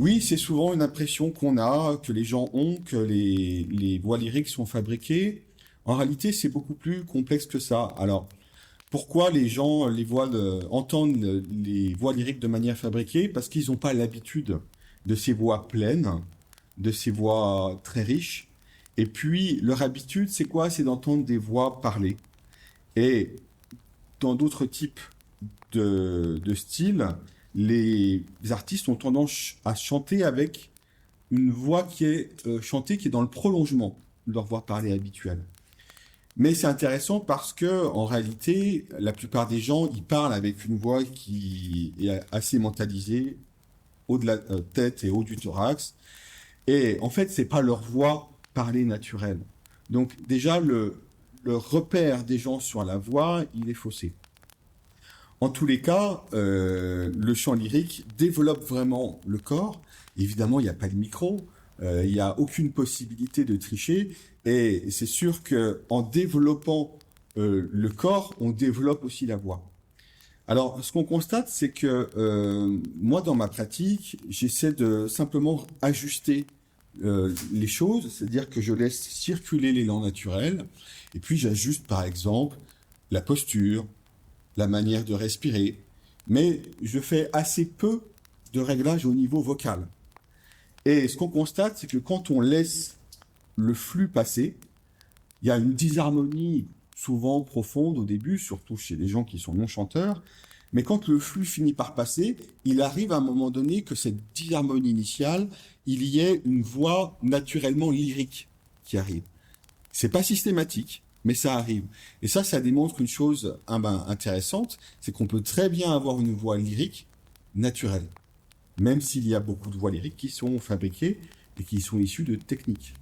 Oui, c'est souvent une impression qu'on a, que les gens ont, que les voix lyriques sont fabriquées. En réalité, c'est beaucoup plus complexe que ça. Alors, pourquoi les gens entendent les voix lyriques de manière fabriquée? Parce qu'ils n'ont pas l'habitude de ces voix pleines, de ces voix très riches. Et puis, leur habitude, c'est quoi? C'est d'entendre des voix parler. Et dans d'autres types de styles, les artistes ont tendance à chanter avec une voix qui est chantée, qui est dans le prolongement de leur voix parlée habituelle. Mais c'est intéressant parce que, en réalité, la plupart des gens, ils parlent avec une voix qui est assez mentalisée, haut de la tête et haut du thorax. Et en fait, c'est pas leur voix parlée naturelle. Donc, déjà, le repère des gens sur la voix, il est faussé. En tous les cas, le chant lyrique développe vraiment le corps. Évidemment, il n'y a pas de micro, il n'y a aucune possibilité de tricher. Et c'est sûr qu'en développant le corps, on développe aussi la voix. Alors, ce qu'on constate, c'est que moi, dans ma pratique, j'essaie de simplement ajuster les choses, c'est-à-dire que je laisse circuler l'élan naturel, et puis j'ajuste, par exemple, la posture, la manière de respirer, mais je fais assez peu de réglages au niveau vocal. Et ce qu'on constate, c'est que quand on laisse le flux passer, il y a une disharmonie souvent profonde au début, surtout chez les gens qui sont non-chanteurs, mais quand le flux finit par passer, il arrive à un moment donné que cette disharmonie initiale, il y ait une voix naturellement lyrique qui arrive. C'est pas systématique, mais ça arrive. Et ça démontre une chose intéressante, c'est qu'on peut très bien avoir une voix lyrique naturelle, même s'il y a beaucoup de voix lyriques qui sont fabriquées et qui sont issues de techniques.